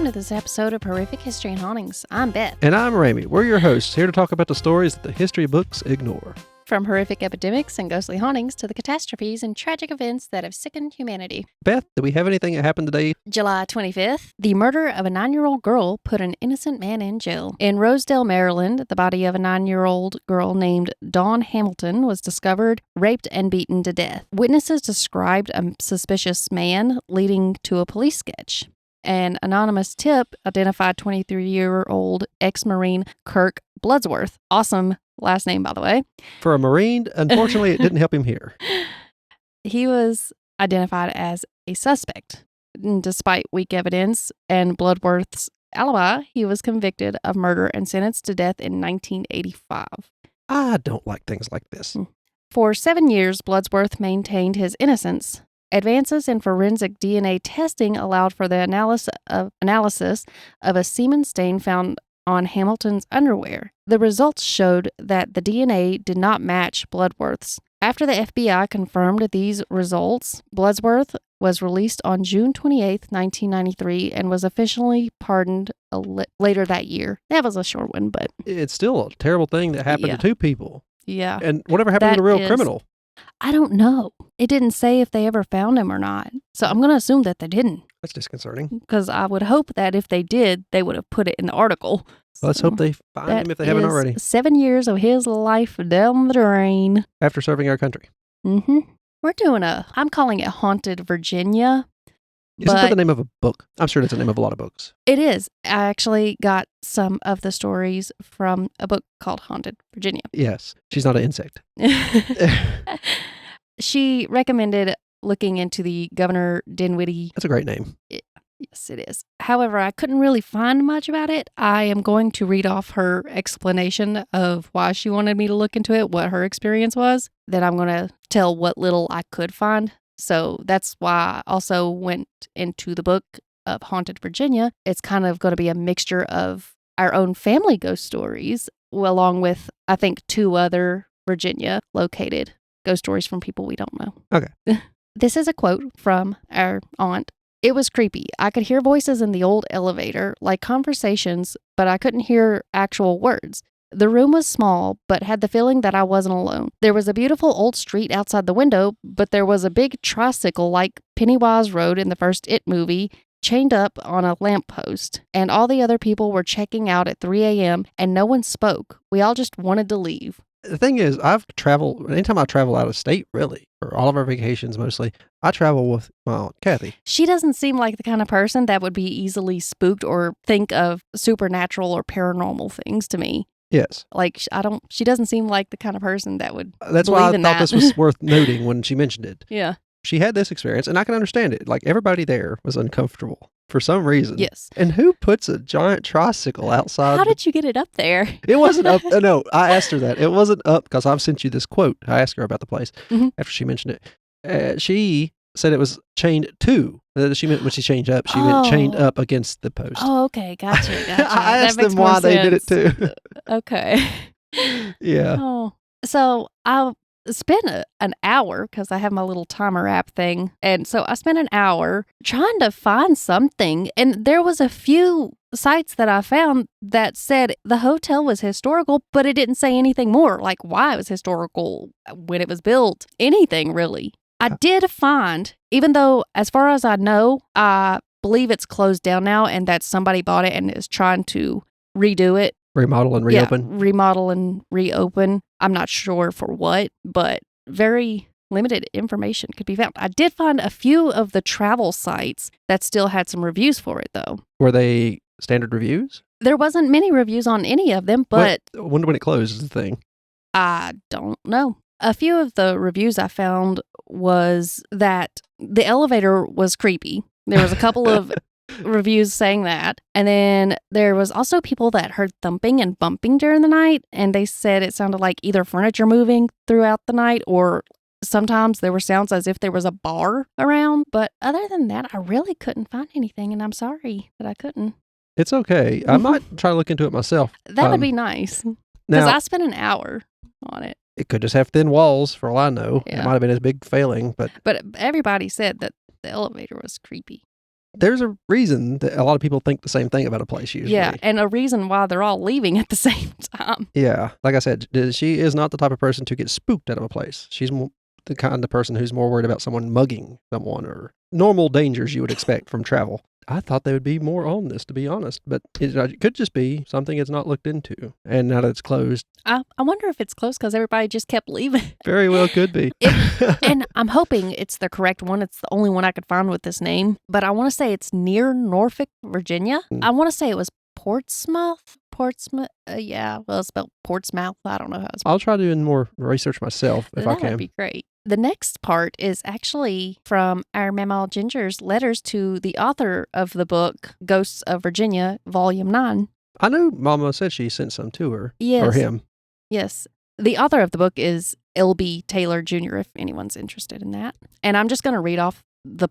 welcome to this episode of Horrific History and Hauntings. I'm Beth. And I'm Ramy. We're your hosts, here to talk about the stories that the history books ignore. From horrific epidemics and ghostly hauntings to the catastrophes and tragic events that have sickened humanity. Beth, do we have anything that happened today? July 25th, the murder of a 9-year-old girl put an innocent man in jail. In Rosedale, Maryland, the body of a 9-year-old girl named Dawn Hamilton was discovered, raped, and beaten to death. Witnesses described a suspicious man, leading to a police sketch. An anonymous tip identified 23-year-old ex-Marine Kirk Bloodsworth. Awesome last name, by the way. For a Marine, unfortunately, it didn't help him here. He was identified as a suspect. Despite weak evidence and Bloodworth's alibi, he was convicted of murder and sentenced to death in 1985. I don't like things like this. For 7 years, Bloodsworth maintained his innocence. Advances in forensic DNA testing allowed for the analysis of a semen stain found on Hamilton's underwear. The results showed that the DNA did not match Bloodworth's. After the FBI confirmed these results, Bloodsworth was released on June 28, 1993, and was officially pardoned later that year. That was a short one, but... It's still a terrible thing that happened to two people. Yeah. And whatever happened to the real criminal? I don't know. It didn't say if they ever found him or not. So I'm going to assume that they didn't. That's disconcerting. Because I would hope that if they did, they would have put it in the article. Well, let's hope they find him if they haven't already. 7 years of his life down the drain. After serving our country. Mm-hmm. We're doing I'm calling it Haunted Virginia. Isn't that the name of a book? I'm sure that's the name of a lot of books. It is. I actually got some of the stories from a book called Haunted Virginia. Yes. She's not an insect. She recommended looking into the Governor Dinwiddie. That's a great name. Yes, it is. However, I couldn't really find much about it. I am going to read off her explanation of why she wanted me to look into it, what her experience was. Then I'm going to tell what little I could find. So that's why I also went into the book of Haunted Virginia. It's kind of going to be a mixture of our own family ghost stories, along with, I think, 2 other Virginia located ghost stories from people we don't know. Okay. This is a quote from our aunt. It was creepy. I could hear voices in the old elevator, like conversations, but I couldn't hear actual words. The room was small, but had the feeling that I wasn't alone. There was a beautiful old street outside the window, but there was a big tricycle like Pennywise rode in the first It movie, chained up on a lamppost. And all the other people were checking out at 3 a.m., and no one spoke. We all just wanted to leave. The thing is, anytime I travel out of state, really, for all of our vacations mostly, I travel with my Aunt Kathy. She doesn't seem like the kind of person that would be easily spooked or think of supernatural or paranormal things to me. Yes. Like, she doesn't seem like the kind of person that would That's why I thought this was worth noting when she mentioned it. Yeah. She had this experience, and I can understand it. Like, everybody there was uncomfortable for some reason. Yes. And who puts a giant tricycle outside? How did you get it up there? It wasn't up. No, I asked her that. It wasn't up because I've sent you this quote. I asked her about the place after she mentioned it. She said it was chained to. She meant when she changed up, she meant chained up against the post. Oh, okay. Gotcha. I asked them why they did it too. Okay. Yeah. Oh, so I spent an hour, because I have my little timer app thing, and so I spent an hour trying to find something, and there was a few sites that I found that said the hotel was historical, but it didn't say anything more, like why it was historical, when it was built, anything really. I did find, even though as far as I know, I believe it's closed down now and that somebody bought it and is trying to redo it. Remodel and reopen. Yeah, remodel and reopen. I'm not sure for what, but very limited information could be found. I did find a few of the travel sites that still had some reviews for it, though. Were they standard reviews? There wasn't many reviews on any of them, but... When it closed is the thing. I don't know. A few of the reviews I found was that the elevator was creepy. There was a couple of reviews saying that. And then there was also people that heard thumping and bumping during the night. And they said it sounded like either furniture moving throughout the night, or sometimes there were sounds as if there was a bar around. But other than that, I really couldn't find anything. And I'm sorry that I couldn't. It's okay. I might try to look into it myself. That would be nice. Because I spent an hour on it. It could just have thin walls, for all I know. Yeah. It might have been a big failing, but everybody said that the elevator was creepy. there's a reason that a lot of people think the same thing about a place usually. Yeah, and a reason why they're all leaving at the same time. Yeah. Like I said, she is not the type of person to get spooked out of a place. She's the kind of person who's more worried about someone mugging someone or normal dangers you would expect from travel. I thought they would be more on this, to be honest, but it could just be something it's not looked into. And now that it's closed. I wonder if it's closed because everybody just kept leaving. Very well could be. And I'm hoping it's the correct one. It's the only one I could find with this name. But I want to say it's near Norfolk, Virginia. I want to say it was Portsmouth. Yeah, well, it's spelled Portsmouth. I don't know how it's spelled. I'll try doing more research myself if I can. That'd be great. The next part is actually from our Mamaw Ginger's letters to the author of the book, Ghosts of Virginia, Volume 9. I know Mama said she sent some to her. Yes. Or him. Yes. The author of the book is L.B. Taylor Jr., if anyone's interested in that. And I'm just going to read off the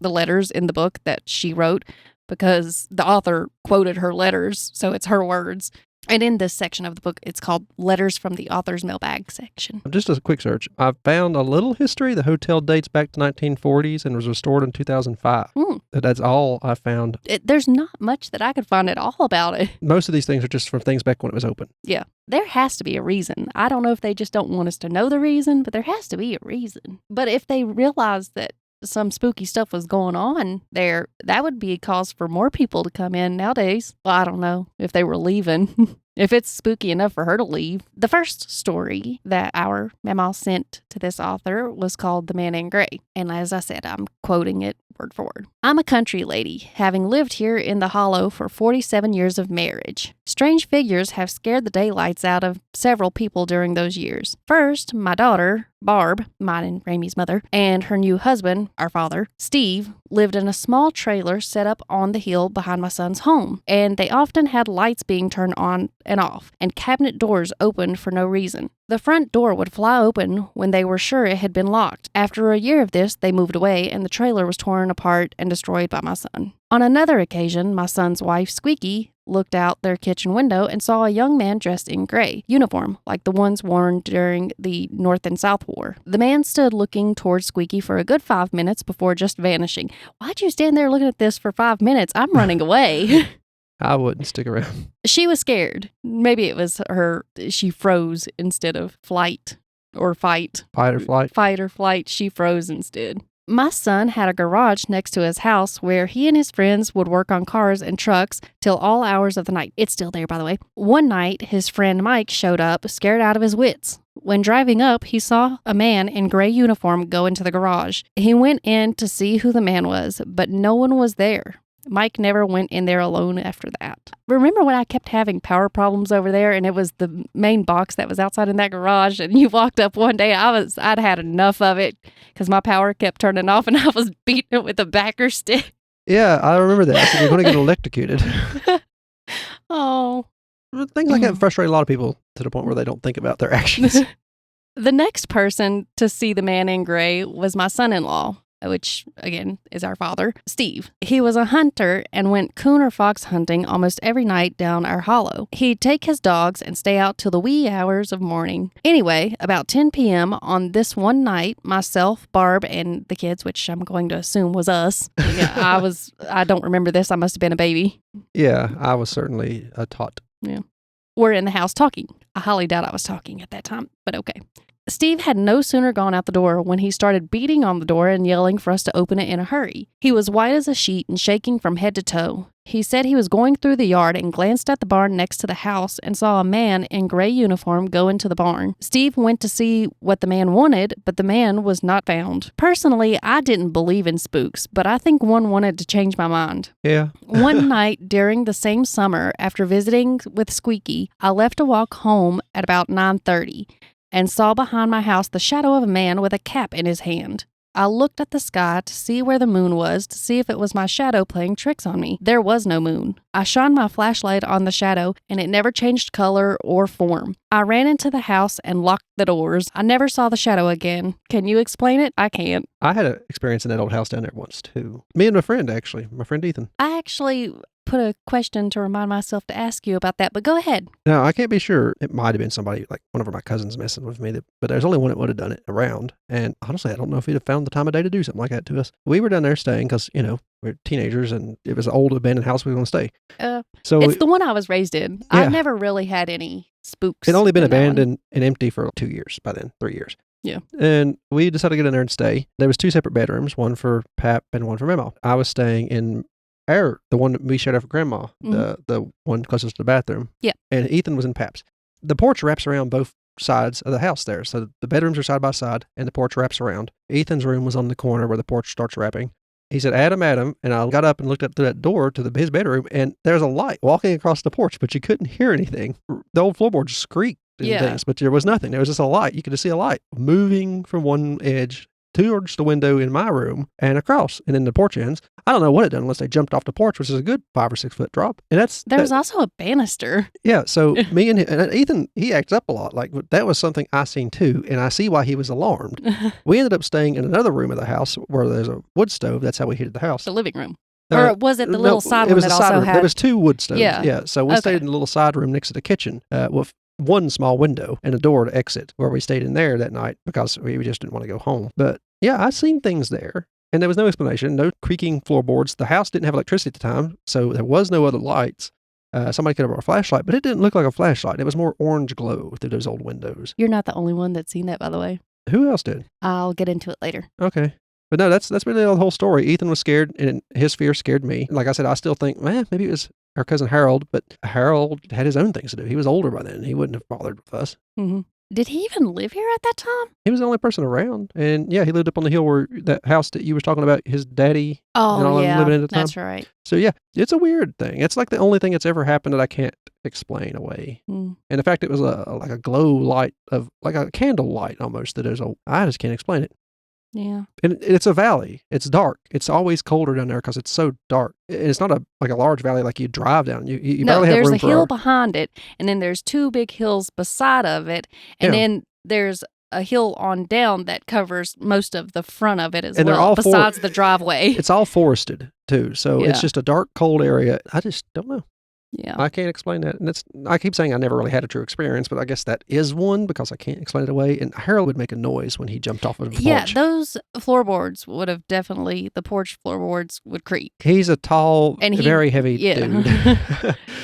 letters in the book that she wrote because the author quoted her letters, so it's her words. And in this section of the book, it's called Letters from the Author's Mailbag section. Just a quick search. I found a little history. The hotel dates back to 1940s and was restored in 2005. That's all I found. There's not much that I could find at all about it. Most of these things are just from things back when it was open. Yeah. There has to be a reason. I don't know if they just don't want us to know the reason, but there has to be a reason. But if they realize that some spooky stuff was going on there, that would be a cause for more people to come in nowadays. Well, I don't know if they were leaving. If it's spooky enough for her to leave. The first story that our Mamaw sent to this author was called The Man in Gray. And as I said, I'm quoting it word for word. I'm a country lady, having lived here in the Hollow for 47 years of marriage. Strange figures have scared the daylights out of several people during those years. First, my daughter, Barb, mine and Ramey's mother, and her new husband, our father, Steve, lived in a small trailer set up on the hill behind my son's home, and they often had lights being turned on and off, and cabinet doors opened for no reason. The front door would fly open when they were sure it had been locked. After a year of this, they moved away, and the trailer was torn apart and destroyed by my son. On another occasion, my son's wife, Squeaky, looked out their kitchen window and saw a young man dressed in gray uniform, like the ones worn during the North and South War. The man stood looking towards Squeaky for a good 5 minutes before just vanishing. Why'd you stand there looking at this for 5 minutes? I'm running away. I wouldn't stick around. She was scared. Maybe it was she froze instead of flight or fight. Fight or flight? Fight or flight. She froze instead. My son had a garage next to his house where he and his friends would work on cars and trucks till all hours of the night. It's still there, by the way. One night, his friend Mike showed up, scared out of his wits. When driving up, he saw a man in gray uniform go into the garage. He went in to see who the man was, but no one was there. Mike never went in there alone after that. Remember when I kept having power problems over there and it was the main box that was outside in that garage and you walked up one day, I'd had enough of it because my power kept turning off and I was beating it with a backer stick. Yeah, I remember that. So you're going to get electrocuted. Oh. Things like that frustrate a lot of people to the point where they don't think about their actions. The next person to see the man in gray was my son-in-law, which, again, is our father, Steve. He was a hunter and went coon or fox hunting almost every night down our hollow. He'd take his dogs and stay out till the wee hours of morning. Anyway, about 10 p.m. on this one night, myself, Barb, and the kids, which I'm going to assume was us. Yeah, I don't remember this. I must have been a baby. Yeah, I was certainly a tot. Yeah. We're in the house talking. I highly doubt I was talking at that time, but okay. Steve had no sooner gone out the door when he started beating on the door and yelling for us to open it in a hurry. He was white as a sheet and shaking from head to toe. He said he was going through the yard and glanced at the barn next to the house and saw a man in gray uniform go into the barn. Steve went to see what the man wanted, but the man was not found. Personally, I didn't believe in spooks, but I think one wanted to change my mind. Yeah. One night during the same summer, after visiting with Squeaky, I left to walk home at about 9:30. And saw behind my house the shadow of a man with a cap in his hand. I looked at the sky to see where the moon was, to see if it was my shadow playing tricks on me. There was no moon. I shone my flashlight on the shadow, and it never changed color or form. I ran into the house and locked the doors. I never saw the shadow again. Can you explain it? I can't. I had an experience in that old house down there once, too. Me and my friend, actually. My friend Ethan. put a question to remind myself to ask you about that, but go ahead. Now, I can't be sure. It might have been somebody, like one of my cousins messing with me, but there's only one that would have done it around. And honestly, I don't know if he'd have found the time of day to do something like that to us. We were down there staying because, we're teenagers and it was an old abandoned house we were going to stay. So it's the one I was raised in. Yeah. I've never really had any spooks. It'd only been abandoned and empty for 2 years by then, 3 years. Yeah. And we decided to get in there and stay. There was 2 separate bedrooms, one for Pap and one for Memo. I was staying in the one that we shared out for Grandma, the one closest to the bathroom. Yeah. And Ethan was in Pap's. The porch wraps around both sides of the house there. So the bedrooms are side by side and the porch wraps around. Ethan's room was on the corner where the porch starts wrapping. He said, Adam, and I got up and looked up through that door to his bedroom, and there was a light walking across the porch, but you couldn't hear anything. The old floorboards squeaked and things, but there was nothing. There was just a light. You could just see a light moving from one edge towards the window in my room and across, and then the porch ends. I don't know what it done unless they jumped off the porch, which is a good 5 or 6 foot drop. And there was also a banister. Yeah, so me and Ethan, he acts up a lot. Like, that was something I seen too, and I see why he was alarmed. We ended up staying in another room of the house where there's a wood stove. That's how we heated the house. The living room. Or was it the little side room that also had? There was 2 wood stoves. Yeah. So we stayed in the little side room next to the kitchen with one small window and a door to exit, where we stayed in there that night because we just didn't want to go home. But yeah, I seen things there. And there was no explanation, no creaking floorboards. The house didn't have electricity at the time, so there was no other lights. Somebody could have brought a flashlight, but it didn't look like a flashlight. It was more orange glow through those old windows. You're not the only one that's seen that, by the way. Who else did? I'll get into it later. Okay. But no, that's really the whole story. Ethan was scared, and his fear scared me. Like I said, I still think, maybe it was our cousin Harold, but Harold had his own things to do. He was older by then. He wouldn't have bothered with us. Mm-hmm. Did he even live here at that time? He was the only person around. And yeah, he lived up on the hill where that house that you were talking about, his daddy living in at the time. That's right. So yeah, it's a weird thing. It's like the only thing that's ever happened that I can't explain away. And in fact, it was like a glow light of like a candle light almost I just can't explain it. Yeah. And it's a valley. It's dark. It's always colder down there because it's so dark. It's not like a large valley like you drive down. You barely have room for... there's a hill behind it, and then there's 2 big hills beside of it, and then there's a hill on down that covers most of the front of it as well, besides the driveway. It's all forested, too, so it's just a dark, cold area. I just don't know. Yeah. I can't explain that. And I keep saying I never really had a true experience, but I guess that is one because I can't explain it away. And Harold would make a noise when he jumped off of the porch. Yeah, those floorboards would have the porch floorboards would creak. He's a tall, very heavy dude.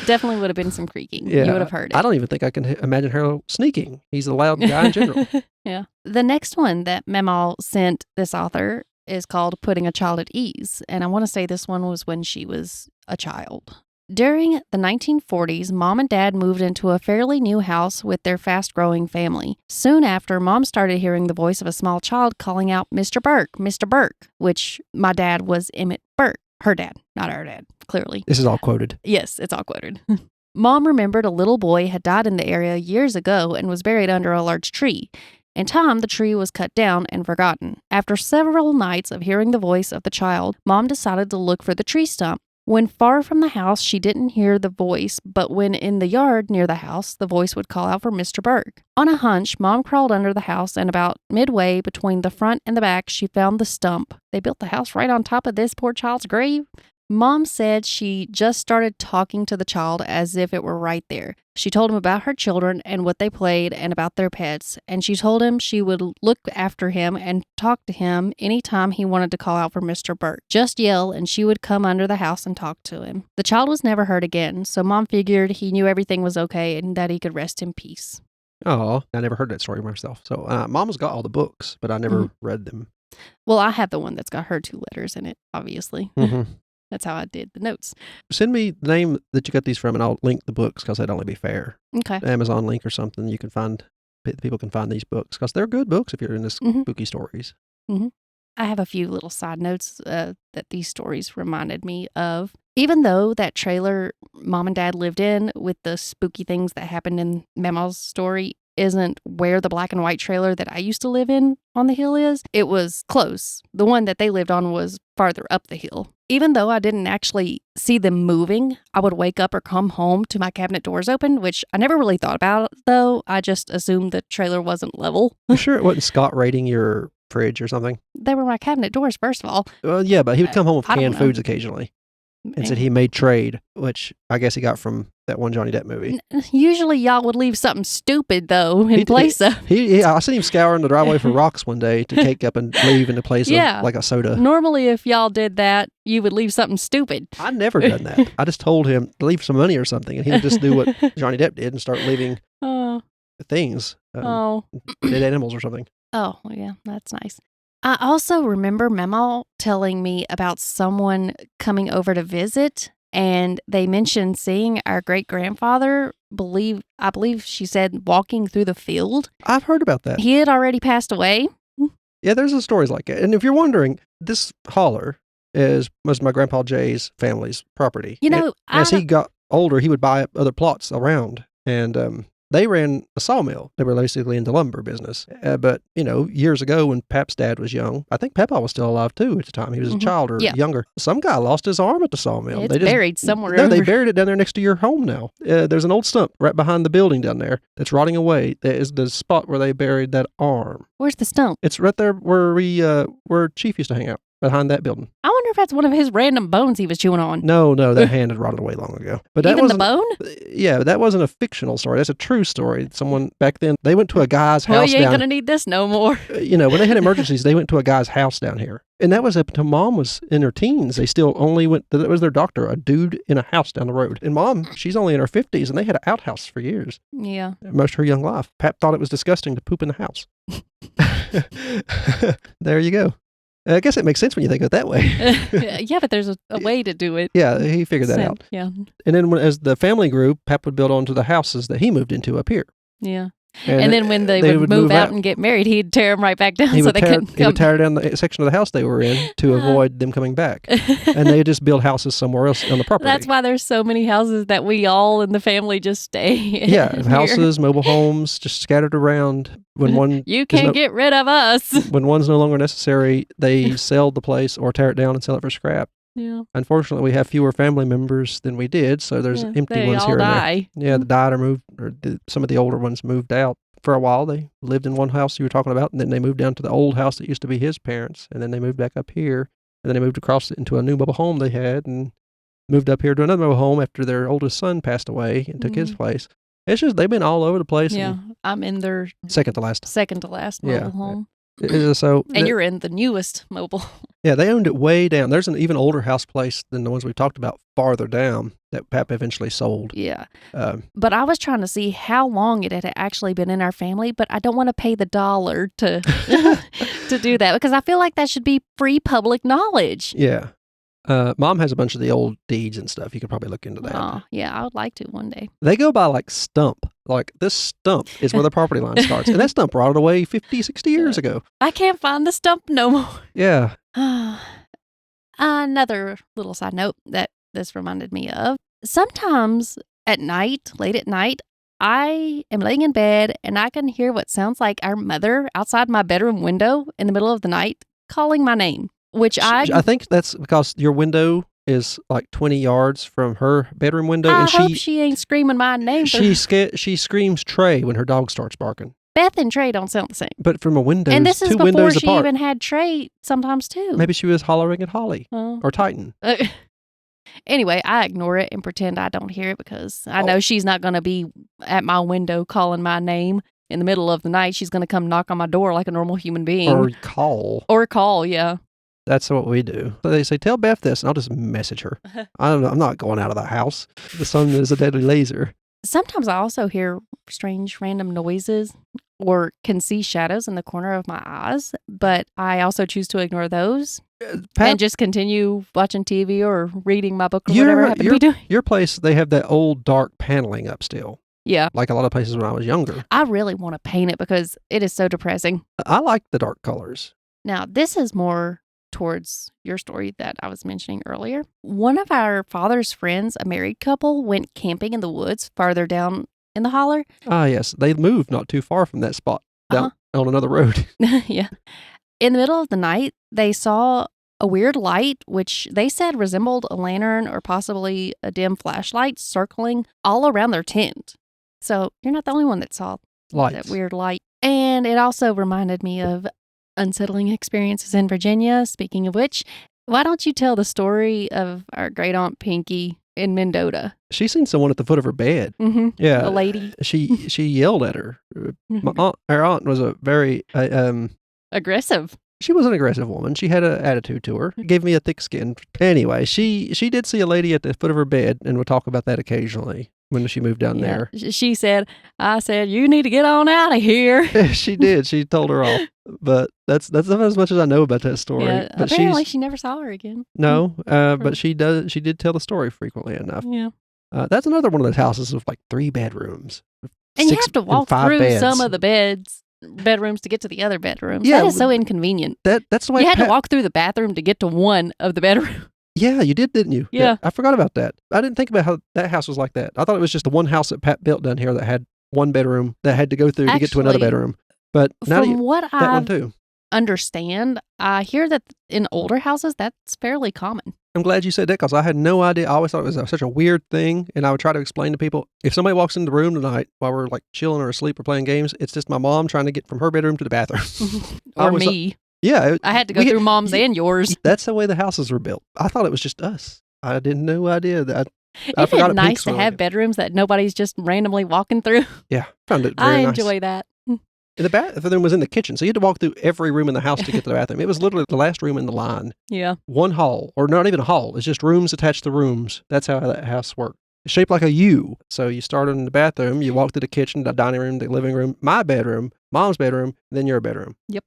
Definitely would have been some creaking. Yeah, you would have heard it. I don't even think I can imagine Harold sneaking. He's a loud guy in general. Yeah. The next one that Memo sent this author is called Putting a Child at Ease. And I want to say this one was when she was a child. During the 1940s, Mom and Dad moved into a fairly new house with their fast-growing family. Soon after, Mom started hearing the voice of a small child calling out, Mr. Burke, Mr. Burke, which my dad was Emmett Burke. Her dad, not our dad, clearly. This is all quoted. Yes, it's all quoted. Mom remembered a little boy had died in the area years ago and was buried under a large tree. In time, the tree was cut down and forgotten. After several nights of hearing the voice of the child, Mom decided to look for the tree stump. When far from the house, she didn't hear the voice, but when in the yard near the house, the voice would call out for Mr. Burke. On a hunch, Mom crawled under the house, and about midway between the front and the back, she found the stump. They built the house right on top of this poor child's grave. Mom said she just started talking to the child as if it were right there. She told him about her children and what they played and about their pets, and she told him she would look after him and talk to him anytime he wanted to call out for Mr. Burke. Just yell, and she would come under the house and talk to him. The child was never hurt again, so Mom figured he knew everything was okay and that he could rest in peace. Oh, I never heard that story myself. So Mama's got all the books, but I never read them. Well, I have the one that's got her 2 letters in it, obviously. Mm-hmm. That's how I did the notes. Send me the name that you got these from, and I'll link the books because that'd only be fair. Okay. Amazon link or something. You can find, people can find these books because they're good books if you're into spooky stories. Mm-hmm. I have a few little side notes that these stories reminded me of. Even though that trailer Mom and Dad lived in with the spooky things that happened in Memo's story isn't where the black and white trailer that I used to live in on the hill is, it was close. The one that they lived on was farther up the hill. Even though I didn't actually see them moving, I would wake up or come home to my cabinet doors open, which I never really thought about, though. I just assumed the trailer wasn't level. You sure it wasn't Scott raiding your fridge or something? They were my cabinet doors, first of all. Well, yeah, but he would come home with canned foods occasionally. and said he made trade, which I guess he got from that one Johnny Depp movie. Usually y'all would leave something stupid, though, in place of. I seen him scouring the driveway for rocks one day to cake up and leave in the place of like a soda. Normally, if y'all did that, you would leave something stupid. I never done that. I just told him to leave some money or something, and he would just do what Johnny Depp did and start leaving things, dead animals or something. Oh, yeah, that's nice. I also remember Mama telling me about someone coming over to visit, and they mentioned seeing our great-grandfather, I believe she said, walking through the field. I've heard about that. He had already passed away. Yeah, there's stories like that. And if you're wondering, this Holler was my Grandpa Jay's family's property. As he got older, he would buy up other plots around, and they ran a sawmill. They were basically in the lumber business. But, years ago when Pap's dad was young, I think Papa was still alive too at the time. He was a child or younger. Some guy lost his arm at the sawmill. It's buried somewhere. No, they buried it down there next to your home now. There's an old stump right behind the building down there that's rotting away. That is the spot where they buried that arm. Where's the stump? It's right there where Chief used to hang out. Behind that building. I wonder if that's one of his random bones he was chewing on. No, that hand had rotted away long ago. But that even the bone? Yeah, that wasn't a fictional story. That's a true story. Someone back then, they went to a guy's house. Well, you ain't gonna need this no more. When they had emergencies, they went to a guy's house down here. And that was up until Mom was in her teens. They still only went, that was their doctor, a dude in a house down the road. And Mom, she's only in her 50s, and they had an outhouse for years. Yeah. Most of her young life. Pap thought it was disgusting to poop in the house. There you go. I guess it makes sense when you think of it that way. Yeah, but there's a way to do it. Yeah, he figured that out. Yeah. And then as the family grew, Pap would build onto the houses that he moved into up here. Yeah. And then when they would move out and get married, he'd tear them right back down so they couldn't come. He would tear down the section of the house they were in to avoid them coming back. And they just build houses somewhere else on the property. That's why there's so many houses that we all in the family just stay in. Yeah, houses, mobile homes, just scattered around. When one You can't get rid of us. When one's no longer necessary, they sell the place or tear it down and sell it for scrap. Yeah. Unfortunately, we have fewer family members than we did, so there's empty ones here and there. Yeah, they died or moved, or some of the older ones moved out. For a while, they lived in one house you were talking about, and then they moved down to the old house that used to be his parents, and then they moved back up here, and then they moved across into a new mobile home they had, and moved up here to another mobile home after their oldest son passed away and took his place. It's just, they've been all over the place. Yeah, I'm in their second to last mobile home. And you're in the newest mobile. Yeah, they owned it way down. There's an even older house place than the ones we talked about farther down that Pap eventually sold. Yeah. But I was trying to see how long it had actually been in our family, but I don't want to pay the $1 to do that because I feel like that should be free public knowledge. Yeah. Mom has a bunch of the old deeds and stuff. You could probably look into that. Oh, yeah, I would like to one day. They go by like stump. Like this stump is where the property line starts. And that stump rotted away 50, 60 years ago. I can't find the stump no more. Yeah. Another little side note that this reminded me of. Sometimes at night, late at night, I am laying in bed and I can hear what sounds like our mother outside my bedroom window in the middle of the night calling my name. Which I think that's because your window is like 20 yards from her bedroom window. I hope she ain't screaming my name. She screams Trey when her dog starts barking. Beth and Trey don't sound the same. But from a window, and this is two before windows she apart. even had Trey sometimes too. Maybe she was hollering at Holly or Titan. Anyway, I ignore it and pretend I don't hear it because I know she's not going to be at my window calling my name in the middle of the night. She's going to come knock on my door like a normal human being. Or call, yeah. That's what we do. So they say, tell Beth this, and I'll just message her. I'm not going out of the house. The sun is a deadly laser. Sometimes I also hear strange random noises or can see shadows in the corner of my eyes, but I also choose to ignore those and just continue watching TV or reading my book or whatever I happen to be doing. Your place, they have that old dark paneling up still. Yeah. Like a lot of places when I was younger. I really want to paint it because it is so depressing. I like the dark colors. Now, this is more towards your story that I was mentioning earlier. One of our father's friends, a married couple, went camping in the woods farther down in the Holler. Ah, yes. They moved not too far from that spot down on another road. Yeah. In the middle of the night, they saw a weird light, which they said resembled a lantern or possibly a dim flashlight circling all around their tent. So you're not the only one that saw that weird light. And it also reminded me of unsettling experiences in Virginia. Speaking of which, Why don't you tell the story of our great aunt Pinky in Mendota? She's seen someone at the foot of her bed. Mm-hmm. Yeah. A lady. She yelled at her. Her aunt was a very... aggressive. She was an aggressive woman. She had an attitude to her. Gave me a thick skin. Anyway, she did see a lady at the foot of her bed, and we'll talk about that occasionally when she moved down there. She said, I said, you need to get on out of here. She did. She told her off. But that's about as much as I know about that story. Yeah, but apparently she never saw her again. No, but she did tell the story frequently enough. Yeah. That's another one of those houses with like 3 bedrooms. And you have to walk through beds. some of the bedrooms to get to the other bedrooms. Yeah, that is so inconvenient. That's the way you had to walk through the bathroom to get to one of the bedrooms. Yeah, you did, didn't you? Yeah. I forgot about that. I didn't think about how that house was like that. I thought it was just the one house that Pat built down here that had one bedroom that had to go through to get to another bedroom. But now from what that one too. Understand, I hear that in older houses that's fairly common. I'm glad you said that because I had no idea. I always thought it was such a weird thing, and I would try to explain to people, if somebody walks in the room tonight while we're like chilling or asleep or playing games, it's just my mom trying to get from her bedroom to the bathroom. Or me. Yeah. I had to go through mom's and yours. That's the way the houses were built. I thought it was just us. I didn't know idea that. I Isn't forgot it nice to have bedrooms that nobody's just randomly walking through? Yeah. Found it very I nice. enjoy that. The bathroom was in the kitchen, so you had to walk through every room in the house to get to the bathroom. It was literally the last room in the line. Yeah. One hall, or not even a hall. It's just rooms attached to rooms. That's how that house worked. It's shaped like a U. So you started in the bathroom, you walk to the kitchen, the dining room, the living room, my bedroom, mom's bedroom, then your bedroom. Yep.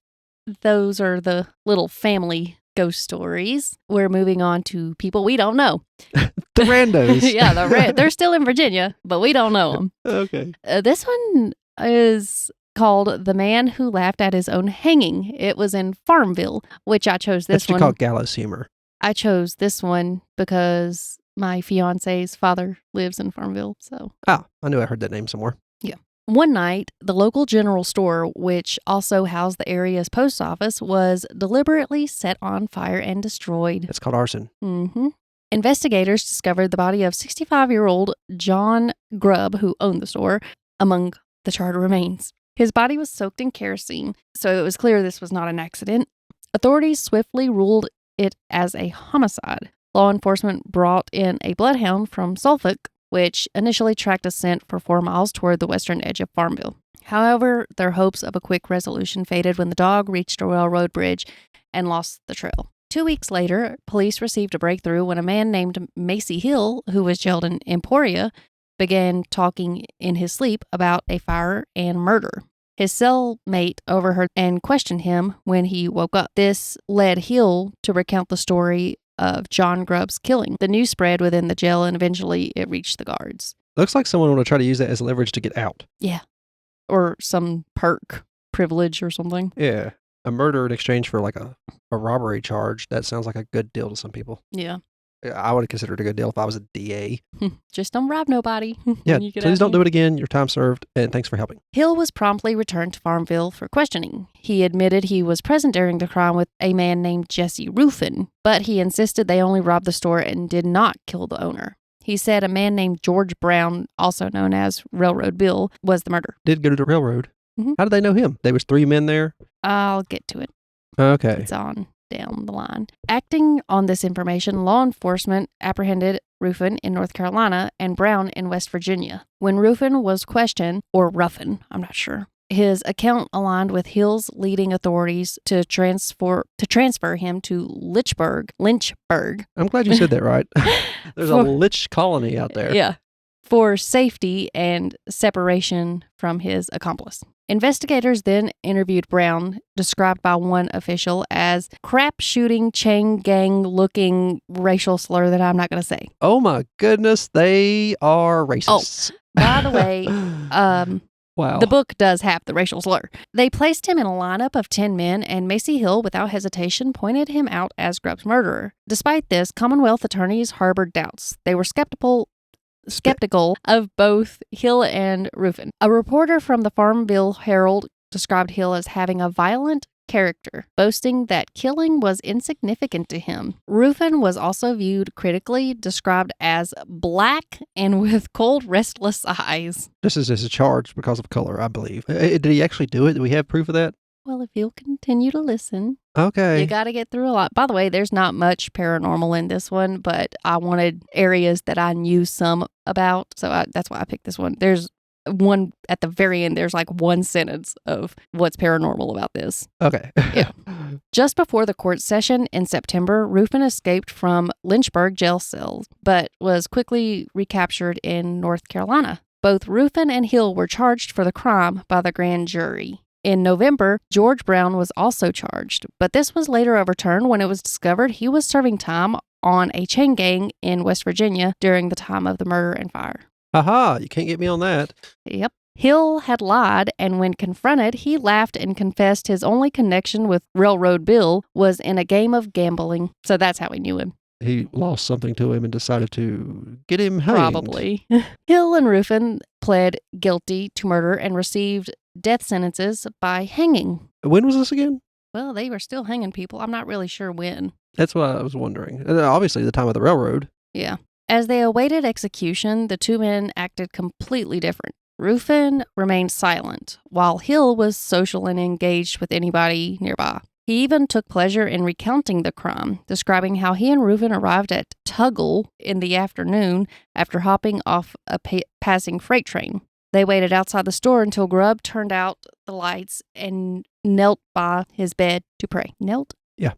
Those are the little family ghost stories. We're moving on to people we don't know. The randos. Yeah, they're still in Virginia, but we don't know them. Okay. This one is called The Man Who Laughed at His Own Hanging. It was in Farmville, which I chose this one. That's called gallows humor. I chose this one because my fiance's father lives in Farmville, so. Ah, I knew I heard that name somewhere. Yeah. One night, the local general store, which also housed the area's post office, was deliberately set on fire and destroyed. It's called arson. Mm-hmm. Investigators discovered the body of 65-year-old John Grubb, who owned the store, among the charred remains. His body was soaked in kerosene, so it was clear this was not an accident. Authorities swiftly ruled it as a homicide. Law enforcement brought in a bloodhound from Suffolk, which initially tracked a scent for 4 miles toward the western edge of Farmville. However, their hopes of a quick resolution faded when the dog reached a railroad bridge and lost the trail. 2 weeks later, police received a breakthrough when a man named Macy Hill, who was jailed in Emporia, began talking in his sleep about a fire and murder. His cellmate overheard and questioned him when he woke up. This led Hill to recount the story of John Grubb's killing. The news spread within the jail and eventually it reached the guards. Looks like someone want to try to use that as leverage to get out. Yeah. Or some perk, privilege or something. Yeah. A murder in exchange for like a robbery charge. That sounds like a good deal to some people. Yeah. I would have considered it a good deal if I was a DA. Just don't rob nobody. Yeah, please don't do it again. Your time served, and thanks for helping. Hill was promptly returned to Farmville for questioning. He admitted he was present during the crime with a man named Jesse Ruffin, but he insisted they only robbed the store and did not kill the owner. He said a man named George Brown, also known as Railroad Bill, was the murderer. Did go to the railroad. Mm-hmm. How did they know him? There was 3 men there? I'll get to it. Okay. It's on down the line. Acting on this information, law enforcement apprehended Ruffin in North Carolina and Brown in West Virginia. When Ruffin was questioned, or Ruffin, I'm not sure, his account aligned with Hill's, leading authorities to transfer him to Lynchburg. I'm glad you said that right. There's a Lich colony out there. Yeah. For safety and separation from his accomplice. Investigators then interviewed Brown, described by one official as crap-shooting, chain gang-looking racial slur that I'm not going to say. Oh my goodness, they are racist. Oh, by the way, wow. The book does have the racial slur. They placed him in a lineup of 10 men, and Macy Hill, without hesitation, pointed him out as Grubb's murderer. Despite this, Commonwealth attorneys harbored doubts. They were skeptical of both Hill and Ruffin. A reporter from the Farmville Herald described Hill as having a violent character, boasting that killing was insignificant to him. Ruffin was also viewed critically, described as black and with cold, restless eyes. This is a charge because of color, I believe. Did he actually do it? Do we have proof of that? Well, if you'll continue to listen, Okay. You got to get through a lot. By the way, there's not much paranormal in this one, but I wanted areas that I knew some about. So that's why I picked this one. There's one at the very end. There's like one sentence of what's paranormal about this. Okay. Yeah. Just before the court session in September, Rufin escaped from Lynchburg jail cells, but was quickly recaptured in North Carolina. Both Rufin and Hill were charged for the crime by the grand jury. In November, George Brown was also charged, but this was later overturned when it was discovered he was serving time on a chain gang in West Virginia during the time of the murder and fire. Aha, you can't get me on that. Yep. Hill had lied, and when confronted, he laughed and confessed his only connection with Railroad Bill was in a game of gambling. So that's how we knew him. He lost something to him and decided to get him hanged. Probably. Hill and Rufin pled guilty to murder and received death sentences by hanging. When was this again? Well, they were still hanging people. I'm not really sure when. That's what I was wondering. Obviously, the time of the railroad. Yeah. As they awaited execution, the two men acted completely different. Rufin remained silent, while Hill was social and engaged with anybody nearby. He even took pleasure in recounting the crime, describing how he and Rufin arrived at Tuggle in the afternoon after hopping off a passing freight train. They waited outside the store until Grubb turned out the lights and knelt by his bed to pray. Knelt? Yeah.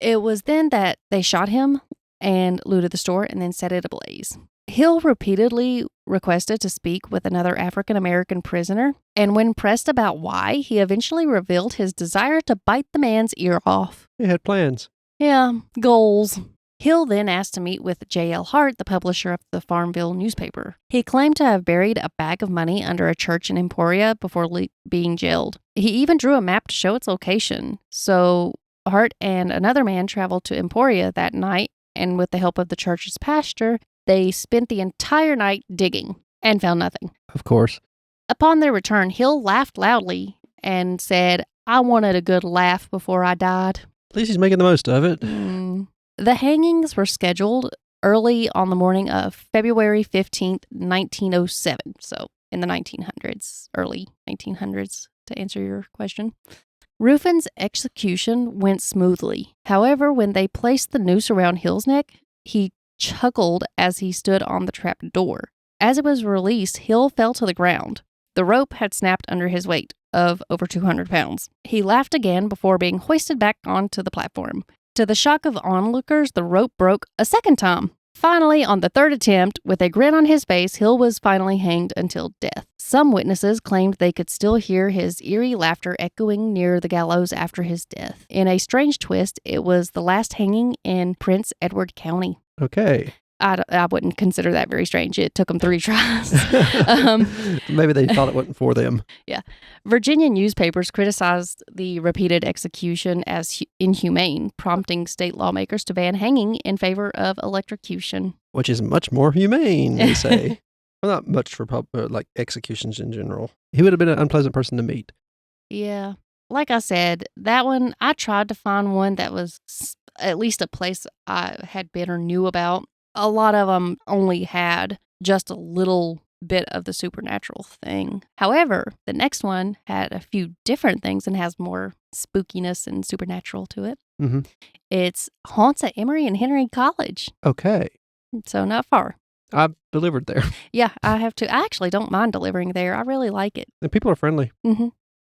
It was then that they shot him and looted the store and then set it ablaze. Hill repeatedly requested to speak with another African-American prisoner, and when pressed about why, he eventually revealed his desire to bite the man's ear off. He had plans. Yeah, goals. Hill then asked to meet with J.L. Hart, the publisher of the Farmville newspaper. He claimed to have buried a bag of money under a church in Emporia before being jailed. He even drew a map to show its location. So Hart and another man traveled to Emporia that night, and with the help of the church's pastor, they spent the entire night digging and found nothing. Of course. Upon their return, Hill laughed loudly and said, "I wanted a good laugh before I died." At least he's making the most of it. The hangings were scheduled early on the morning of February 15th, 1907. So in the 1900s, early 1900s, to answer your question. Rufin's execution went smoothly. However, when they placed the noose around Hill's neck, he chuckled as he stood on the trap door. As it was released, Hill fell to the ground. The rope had snapped under his weight of over 200 pounds. He laughed again before being hoisted back onto the platform. To the shock of onlookers, the rope broke a second time. Finally, on the third attempt, with a grin on his face, Hill was finally hanged until death. Some witnesses claimed they could still hear his eerie laughter echoing near the gallows after his death. In a strange twist, it was the last hanging in Prince Edward County. Okay. I wouldn't consider that very strange. It took them 3 tries. Maybe they thought it wasn't for them. Yeah. Virginia newspapers criticized the repeated execution as inhumane, prompting state lawmakers to ban hanging in favor of electrocution. Which is much more humane, they say. Well, not much for like executions in general. He would have been an unpleasant person to meet. Yeah. Like I said, that one, I tried to find one that was at least a place I had been or knew about. A lot of them only had just a little bit of the supernatural thing. However, the next one had a few different things and has more spookiness and supernatural to it. Mm-hmm. It's haunts at Emory and Henry College. Okay. So not far. I've delivered there. Yeah, I have to. I actually don't mind delivering there. I really like it. And people are friendly. Mm-hmm.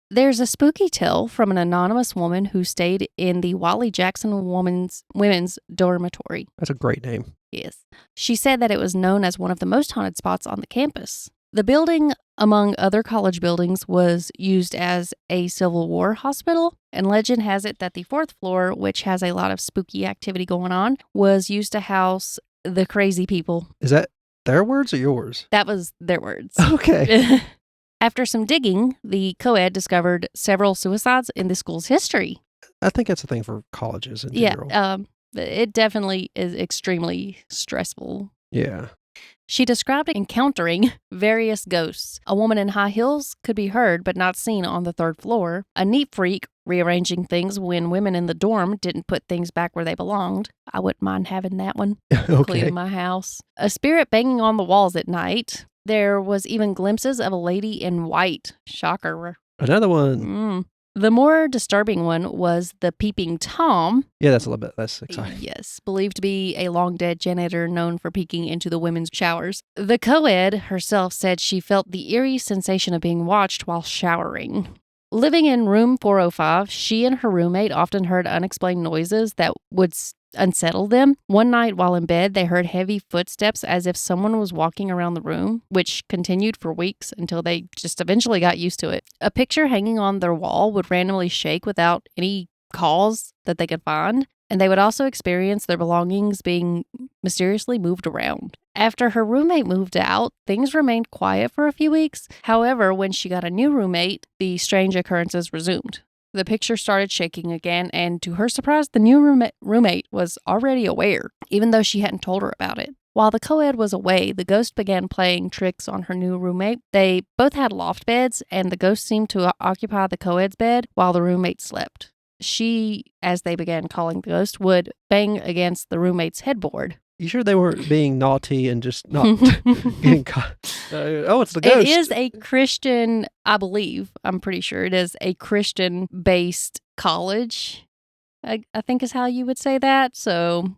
There's a spooky tale from an anonymous woman who stayed in the Wally Jackson women's dormitory. That's a great name. Yes. She said that it was known as one of the most haunted spots on the campus. The building, among other college buildings, was used as a Civil War hospital, and legend has it that the 4th floor, which has a lot of spooky activity going on, was used to house the crazy people. Is that their words or yours? That was their words. Okay. After some digging, the co-ed discovered several suicides in the school's history. I think that's a thing for colleges in general. Yeah, it definitely is extremely stressful. Yeah. She described encountering various ghosts. A woman in high heels could be heard but not seen on the 3rd floor. A neat freak rearranging things when women in the dorm didn't put things back where they belonged. I wouldn't mind having that one. Okay. Cleaning my house. A spirit banging on the walls at night. There was even glimpses of a lady in white. Shocker. Another one. The more disturbing one was the peeping Tom. Yeah, that's a little bit less exciting. Yes, believed to be a long-dead janitor known for peeking into the women's showers. The co-ed herself said she felt the eerie sensation of being watched while showering. Living in room 405, she and her roommate often heard unexplained noises that would unsettle them. One night while in bed, they heard heavy footsteps as if someone was walking around the room, which continued for weeks until they just eventually got used to it. A picture hanging on their wall would randomly shake without any cause that they could find, and they would also experience their belongings being mysteriously moved around. After her roommate moved out, things remained quiet for a few weeks. However, when she got a new roommate, the strange occurrences resumed. The picture started shaking again, and to her surprise, the new roommate was already aware, even though she hadn't told her about it. While the co-ed was away, the ghost began playing tricks on her new roommate. They both had loft beds, and the ghost seemed to occupy the co-ed's bed while the roommate slept. She, as they began calling the ghost, would bang against the roommate's headboard. You sure they weren't being naughty and just not getting caught? It's the ghost. It is a Christian, I believe, I'm pretty sure it is a Christian-based college, I think is how you would say that. So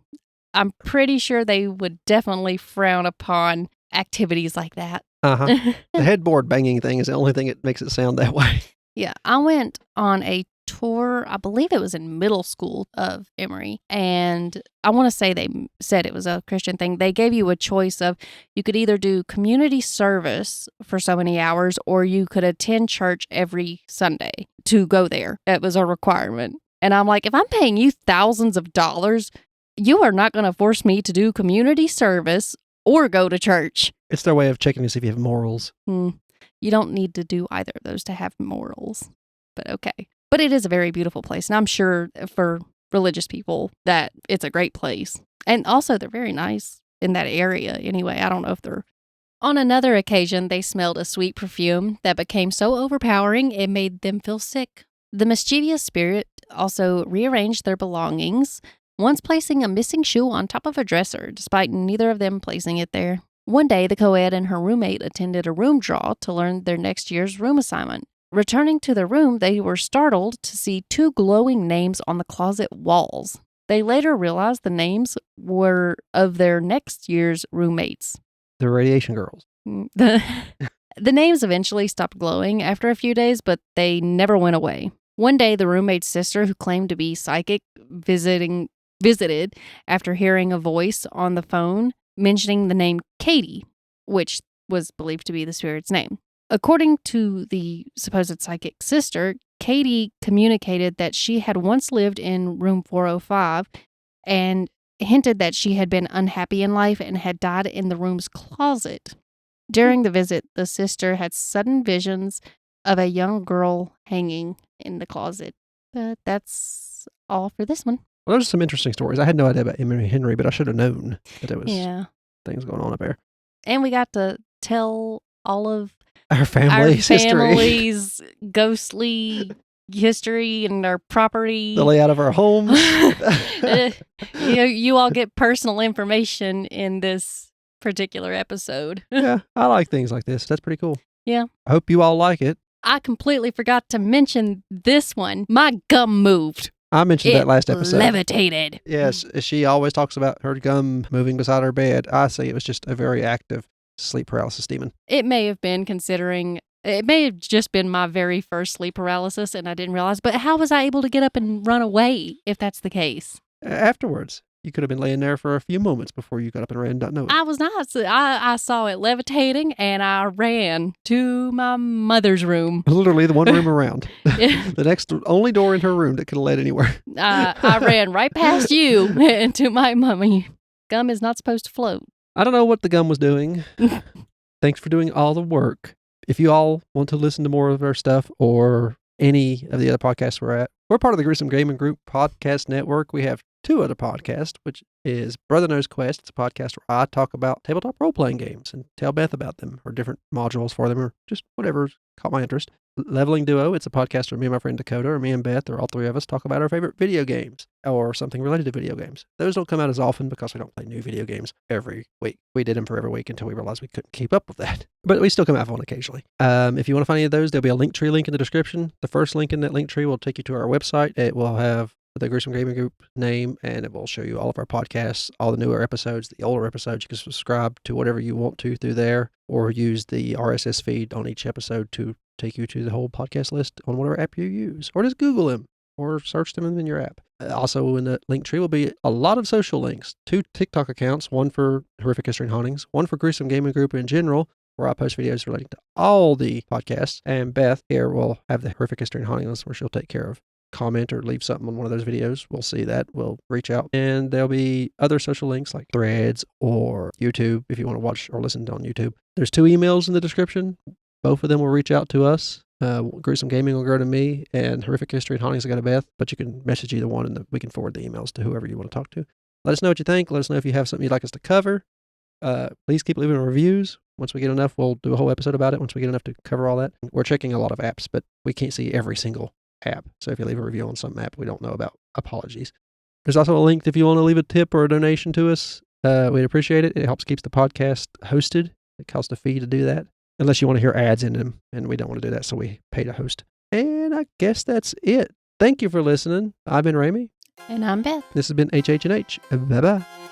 I'm pretty sure they would definitely frown upon activities like that. The headboard banging thing is the only thing that makes it sound that way. Yeah, I went on a tour, I believe it was in middle school of Emory, and I want to say they said it was a Christian thing. They gave you a choice of you could either do community service for so many hours or you could attend church every Sunday to go there. That was a requirement. And I'm like, if I'm paying you thousands of dollars, you are not going to force me to do community service or go to church. It's their way of checking to see if you have morals. You don't need to do either of those to have morals, but okay. But it is a very beautiful place, and I'm sure for religious people that it's a great place. And also, they're very nice in that area anyway. I don't know if they're... On another occasion, they smelled a sweet perfume that became so overpowering it made them feel sick. The mischievous spirit also rearranged their belongings, once placing a missing shoe on top of a dresser, despite neither of them placing it there. One day, the co-ed and her roommate attended a room draw to learn their next year's room assignment. Returning to their room, they were startled to see 2 glowing names on the closet walls. They later realized the names were of their next year's roommates. The radiation girls. The names eventually stopped glowing after a few days, but they never went away. One day, the roommate's sister, who claimed to be psychic, visited after hearing a voice on the phone mentioning the name Katie, which was believed to be the spirit's name. According to the supposed psychic sister, Katie communicated that she had once lived in room 405 and hinted that she had been unhappy in life and had died in the room's closet. During the visit, the sister had sudden visions of a young girl hanging in the closet. But that's all for this one. Well, those are some interesting stories. I had no idea about Emory Henry, but I should have known that there was things going on up there. And we got to tell all of our family's ghostly history and our property. The layout of our homes. You all get personal information in this particular episode. Yeah, I like things like this. That's pretty cool. Yeah. I hope you all like it. I completely forgot to mention this one. My gum moved. I mentioned that last episode. Levitated. Yes, she always talks about her gum moving beside her bed. I say it was just a very active sleep paralysis demon. It may have been it may have just been my very first sleep paralysis and I didn't realize, but how was I able to get up and run away if that's the case? Afterwards. You could have been laying there for a few moments before you got up and ran, not knowing. I was not. I saw it levitating and I ran to my mother's room. Literally the one room around. The next only door in her room that could have led anywhere. I ran right past you into my mummy. Gum is not supposed to float. I don't know what the gum was doing. Thanks for doing all the work. If you all want to listen to more of our stuff or any of the other podcasts we're part of the Gruesome Gaming Group podcast network. We have 2 other podcasts, which is Brother Knows Quest. It's a podcast where I talk about tabletop role-playing games and tell Beth about them or different modules for them or just whatever caught my interest. Leveling Duo, it's a podcast where me and my friend Dakota or me and Beth or all 3 of us talk about our favorite video games. or something related to video games. Those don't come out as often because we don't play new video games every week. We did them for every week until we realized we couldn't keep up with that. But we still come out with one occasionally. If you want to find any of those, there'll be a Linktree link in the description. The first link in that Linktree will take you to our website. It will have the Gruesome Gaming Group name, and it will show you all of our podcasts, all the newer episodes, the older episodes. You can subscribe to whatever you want to through there, or use the RSS feed on each episode to take you to the whole podcast list on whatever app you use, or just Google them or search them in your app. Also in the link tree will be a lot of social links, 2 TikTok accounts, one for Horrific History and Hauntings, one for Gruesome Gaming Group in general, where I post videos relating to all the podcasts, and Beth here will have the Horrific History and Hauntings, where she'll take care of comment or leave something on one of those videos. We'll see that. We'll reach out. And there'll be other social links like Threads or YouTube if you want to watch or listen on YouTube. There's 2 emails in the description. Both of them will reach out to us. Gruesome Gaming will go to me, and Horrific History and Hauntings will go to Beth, but you can message either one and we can forward the emails to whoever you want to talk to. Let us know what you think. Let us know if you have something you'd like us to cover. Please keep leaving reviews. Once we get enough, we'll do a whole episode about it once we get enough to cover all that. We're checking a lot of apps, but we can't see every single app. So if you leave a review on some app we don't know about, apologies. There's also a link if you want to leave a tip or a donation to us. We'd appreciate it. It helps keeps the podcast hosted. It costs a fee to do that. Unless you want to hear ads in them, and we don't want to do that, so we pay to host. And I guess that's it. Thank you for listening. I've been Ramey. And I'm Beth. This has been HH&H. Bye-bye.